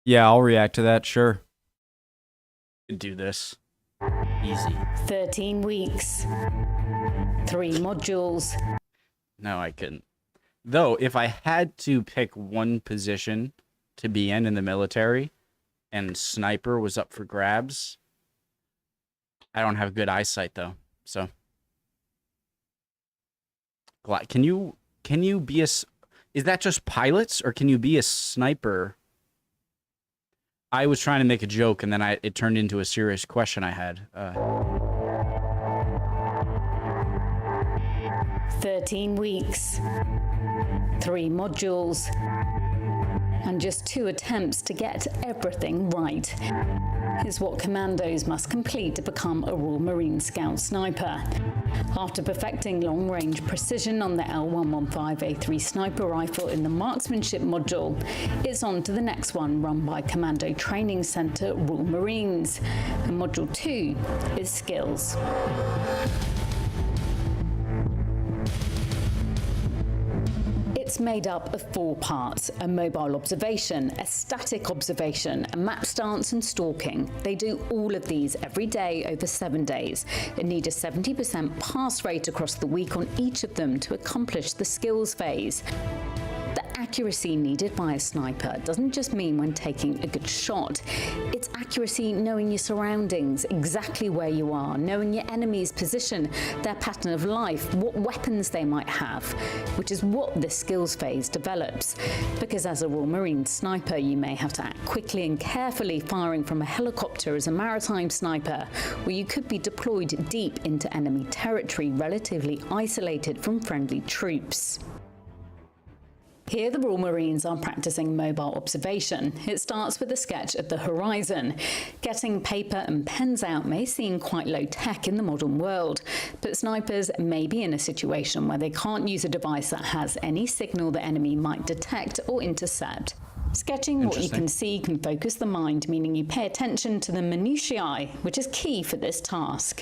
Yeah, I'll react to that, sure. Do this. Easy. 13 weeks. 3 modules. No, I couldn't. Though, if I had to pick one position to be in the military, and sniper was up for grabs, I don't have good eyesight, though, so... Can you be a... Is that just pilots, or can you be a sniper? I was trying to make a joke, and then it turned into a serious question I had. 13 weeks. 3 modules. And just 2 attempts to get everything right is what commandos must complete to become a Royal Marine Scout sniper. After perfecting long-range precision on the L115A3 sniper rifle in the marksmanship module, it's on to the next one run by Commando Training Center Royal Marines. And module 2 is skills. It's made up of 4 parts: a mobile observation, a static observation, a map stance and stalking. They do all of these every day over 7 days and need a 70% pass rate across the week on each of them to accomplish the skills phase. The accuracy needed by a sniper doesn't just mean when taking a good shot. It's accuracy knowing your surroundings, exactly where you are, knowing your enemy's position, their pattern of life, what weapons they might have, which is what this skills phase develops. Because as a Royal Marine sniper, you may have to act quickly and carefully, firing from a helicopter as a maritime sniper, or you could be deployed deep into enemy territory, relatively isolated from friendly troops. Here the Royal Marines are practicing mobile observation. It starts with a sketch of the horizon. Getting paper and pens out may seem quite low-tech in the modern world, but snipers may be in a situation where they can't use a device that has any signal the enemy might detect or intercept. Sketching what you can see can focus the mind, meaning you pay attention to the minutiae, which is key for this task.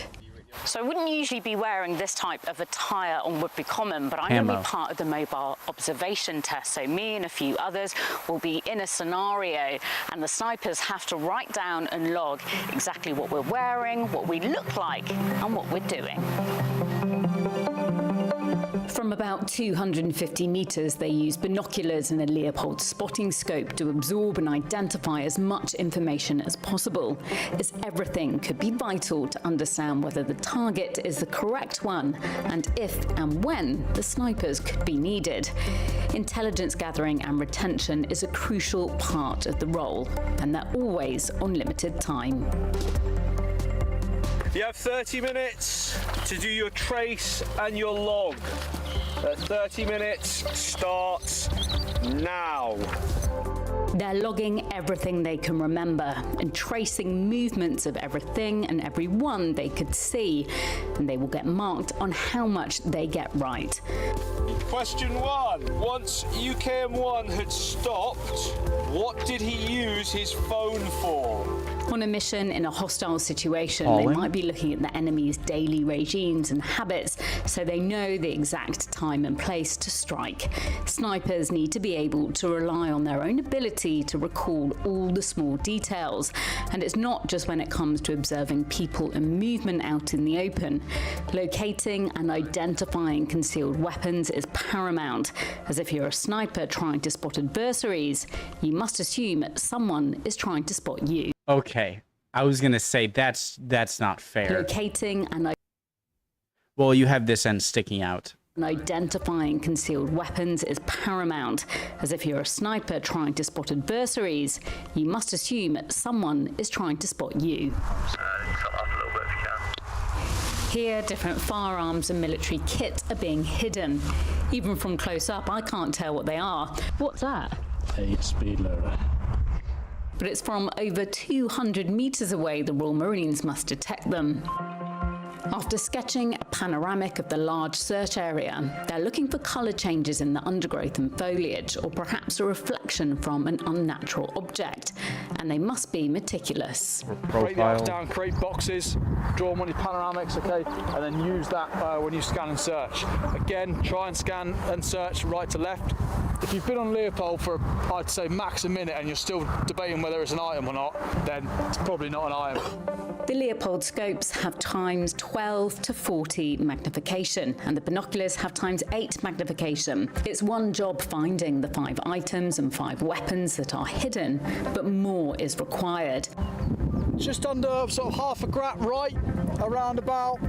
So I wouldn't usually be wearing this type of attire on Woodbury Common, but I'm going to be part of the mobile observation test. So me and a few others will be in a scenario, and the snipers have to write down and log exactly what we're wearing, what we look like, and what we're doing. From about 250 meters, they use binoculars and a Leopold spotting scope to absorb and identify as much information as possible, as everything could be vital to understand whether the target is the correct one, and if and when the snipers could be needed. Intelligence gathering and retention is a crucial part of the role, and they're always on limited time. You have 30 minutes to do your trace and your log. 30 minutes starts now. They're logging everything they can remember and tracing movements of everything and everyone they could see, and they will get marked on how much they get right. Question 1. Once UKM1 had stopped, what did he use his phone for? On a mission in a hostile situation, Calling. they might be looking at the enemy's daily regimes and habits, so they know the exact time and place to strike. Snipers need to be able to rely on their own ability to recall all the small details, and it's not just when it comes to observing people and movement out in the open. Locating and identifying concealed weapons is paramount, as if you're a sniper trying to spot adversaries, you must assume someone is trying to spot you. Okay, I was gonna say that's not fair. Locating and Well, you have this end sticking out. identifying concealed weapons is paramount, as if you're a sniper trying to spot adversaries, you must assume someone is trying to spot you. Here, different firearms and military kit are being hidden. Even from close up, I can't tell what they are. What's that? A speed loader. But it's from over 200 meters away the Royal Marines must detect them. After sketching a panoramic of the large search area, they're looking for colour changes in the undergrowth and foliage, or perhaps a reflection from an unnatural object, and they must be meticulous. Break the apps down, create boxes, draw them on your panoramics, okay, and then use that when you scan and search. Again, try and scan and search right to left. If you've been on Leopold for, I'd say, max a minute and you're still debating whether it's an item or not, then it's probably not an item. The Leopold scopes have times 12 to 40 magnification, and the binoculars have times 8 magnification. It's one job finding the 5 items and 5 weapons that are hidden, but more is required. Just under sort of half a grat right, around about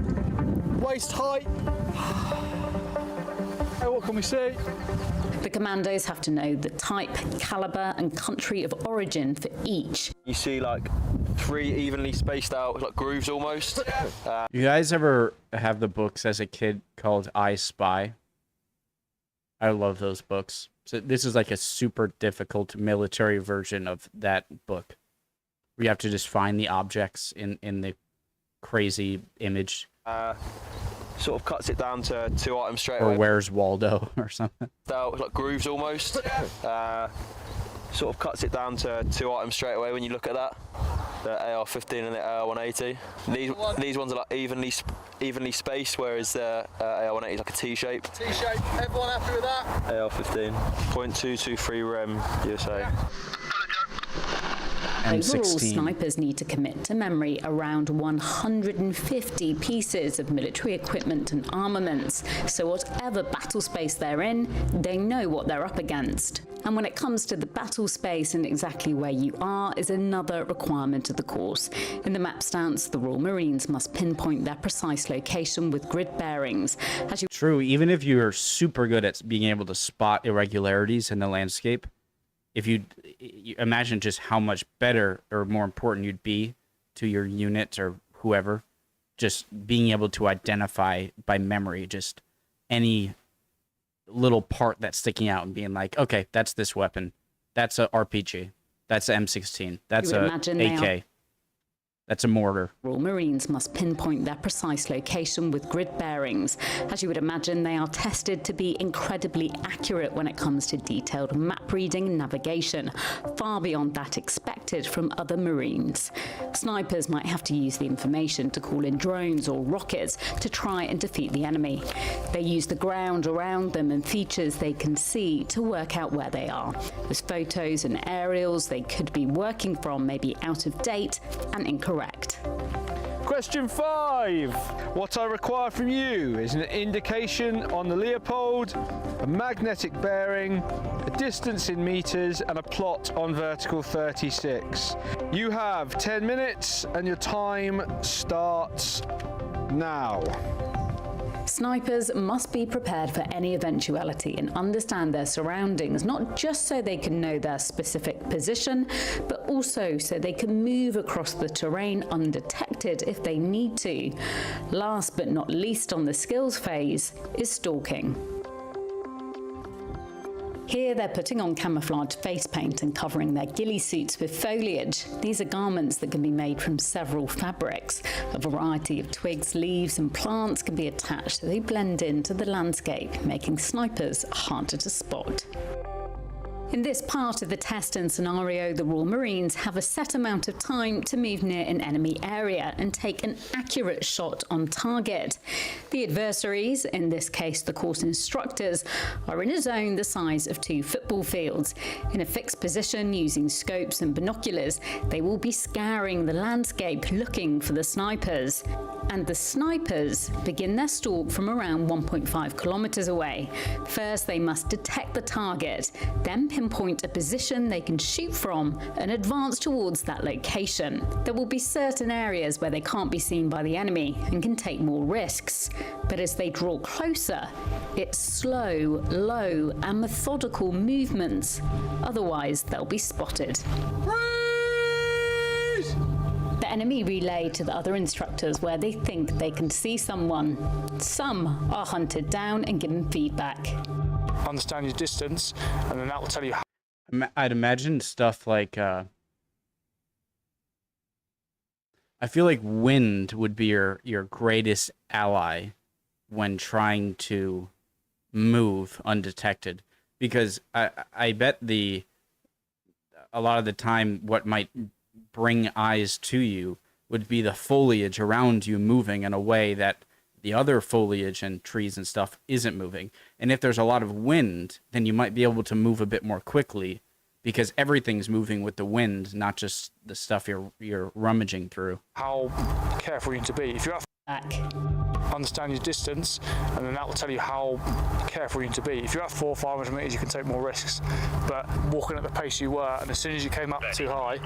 waist height. Hey, what can we see? The commandos have to know the type, caliber and country of origin for each. You see like 3 evenly spaced out, like grooves almost. You guys ever have the books as a kid called I Spy? I love those books. So this is like a super difficult military version of that book. We have to just find the objects in the crazy image. Sort of cuts it down to 2 items straight or away. Where's Waldo or something. Out, like grooves almost. Sort of cuts it down to 2 items straight away when you look at that. The AR-15 and the AR-180. These ones are like evenly spaced, whereas the AR-180 is like a T-shape. T-shape, everyone happy with that? AR-15, .223 rem USA. Overall, M16. snipers need to commit to memory around 150 pieces of military equipment and armaments, so whatever battle space they're in, they know what they're up against. And when it comes to the battle space and exactly where you are is another requirement of the course. In the map stance, the Royal Marines must pinpoint their precise location with grid bearings. True, even if you're super good at being able to spot irregularities in the landscape, if you imagine just how much better or more important you'd be to your unit or whoever, just being able to identify by memory just any little part that's sticking out and being like, okay, that's this weapon, that's a RPG, that's a M16, that's a AK, that's a mortar. Royal Marines must pinpoint their precise location with grid bearings. As you would imagine, they are tested to be incredibly accurate when it comes to detailed map reading and navigation, far beyond that expected from other Marines. Snipers might have to use the information to call in drones or rockets to try and defeat the enemy. They use the ground around them and features they can see to work out where they are. As photos and aerials they could be working from may be out of date and incorrect. Question 5. What I require from you is an indication on the Leopold, a magnetic bearing, a distance in meters, and a plot on vertical 36. You have 10 minutes and your time starts now. Snipers must be prepared for any eventuality and understand their surroundings, not just so they can know their specific position, but also so they can move across the terrain undetected if they need to. Last but not least on the skills phase is stalking. Here they're putting on camouflage face paint and covering their ghillie suits with foliage. These are garments that can be made from several fabrics. A variety of twigs, leaves and plants can be attached so they blend into the landscape, making snipers harder to spot. In this part of the test and scenario, the Royal Marines have a set amount of time to move near an enemy area and take an accurate shot on target. The adversaries, in this case the course instructors, are in a zone the size of 2 football fields. In a fixed position using scopes and binoculars, they will be scouring the landscape looking for the snipers. And the snipers begin their stalk from around 1.5 kilometers away. First, they must detect the target, then pinpoint a position they can shoot from and advance towards that location. There will be certain areas where they can't be seen by the enemy and can take more risks. But as they draw closer, it's slow, low and methodical movements. Otherwise, they'll be spotted. Freeze! The enemy relay to the other instructors where they think they can see someone. Some are hunted down and given feedback. Understand your distance, and then that will tell you how. I'd imagine stuff like I feel like wind would be your greatest ally when trying to move undetected, because I bet a lot of the time what might bring eyes to you would be the foliage around you moving in a way that the other foliage and trees and stuff isn't moving. And if there's a lot of wind, then you might be able to move a bit more quickly, because everything's moving with the wind, not just the stuff you're rummaging through. How careful you need to be. If you're at Back. understand your distance, and then that will tell you how careful you need to be. If you're at 400 or 500 metres, you can take more risks, but walking at the pace you were, and as soon as you came up too high,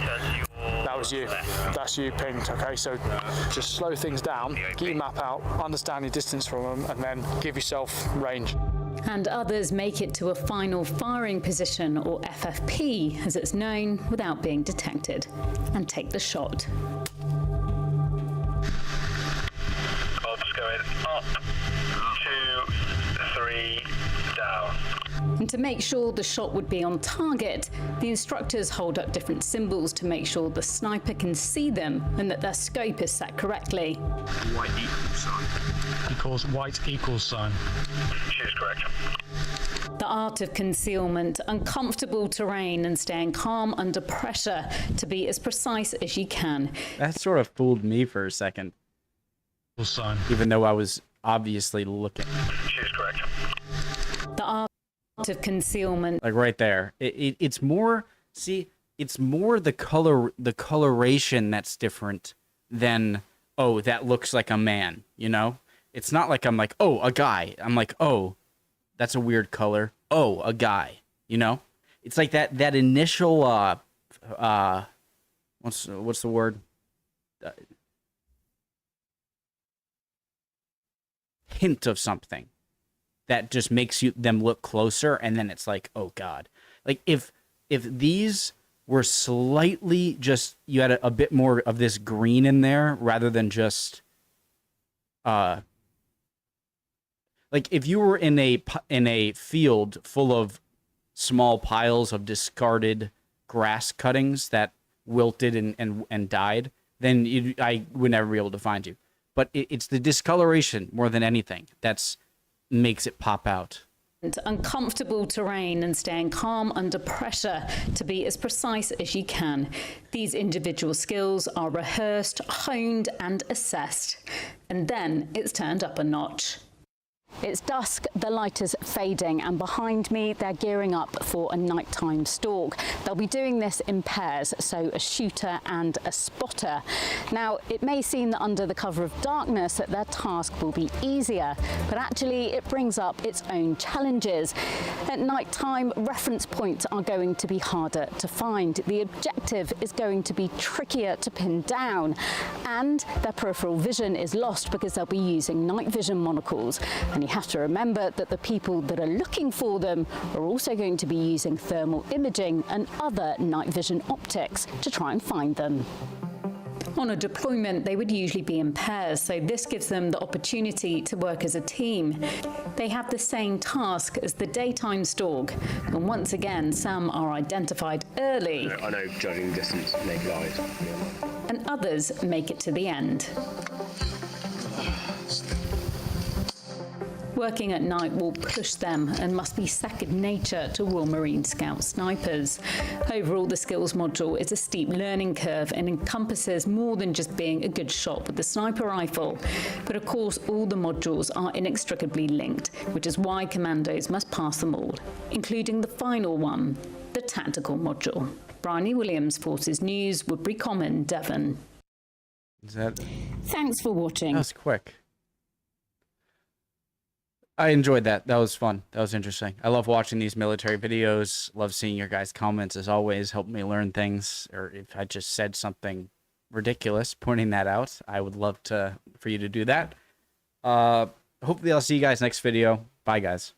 that was you. That's you pinged, okay? So just slow things down, get your map out, understand your distance from them, and then give yourself range. And others make it to a final firing position, or FFP as it's known, without being detected, and take the shot. Bob's going up, 2, 3, down. And to make sure the shot would be on target, the instructors hold up different symbols to make sure the sniper can see them and that their scope is set correctly. White equals sign. He calls white equals sign. She's correct. The art of concealment, uncomfortable terrain and staying calm under pressure to be as precise as you can. That sort of fooled me for a second, Sign. even though I was obviously looking. She's correct. The art of concealment. Like right there. It's more, see, it's more the coloration that's different than, oh, that looks like a man, you know? It's not like I'm like, oh, a guy. I'm like, oh, that's a weird color. Oh, a guy, you know? It's like that initial, what's the word? Hint of something that just makes them look closer, and then it's like, oh god. Like if these were slightly just, you had a bit more of this green in there rather than just like if you were in a field full of small piles of discarded grass cuttings that wilted and died, then I would never be able to find you. But it's the discoloration more than anything that's makes it pop out. Uncomfortable terrain and staying calm under pressure to be as precise as you can. These individual skills are rehearsed, honed and assessed. And then it's turned up a notch. It's dusk, the light is fading, and behind me they're gearing up for a nighttime stalk. They'll be doing this in pairs, so a shooter and a spotter. Now, it may seem that under the cover of darkness that their task will be easier, but actually it brings up its own challenges. At nighttime, reference points are going to be harder to find. The objective is going to be trickier to pin down, and their peripheral vision is lost because they'll be using night vision monocles. And you have to remember that the people that are looking for them are also going to be using thermal imaging and other night vision optics to try and find them. On a deployment, they would usually be in pairs, so this gives them the opportunity to work as a team. They have the same task as the daytime stalk, and once again, some are identified early. I know judging distance, naked eyes. And others make it to the end. Working at night will push them and must be second nature to Royal Marine Scout snipers. Overall, the skills module is a steep learning curve and encompasses more than just being a good shot with the sniper rifle. But of course, all the modules are inextricably linked, which is why commandos must pass them all, including the final one, the tactical module. Bryony Williams, Forces News, Woodbury Common, Devon. Is that? Thanks for watching. That was quick. I enjoyed that. That was fun. That was interesting. I love watching these military videos. Love seeing your guys' comments as always. Help me learn things. Or if I just said something ridiculous, pointing that out, I would love for you to do that. Hopefully I'll see you guys next video. Bye, guys.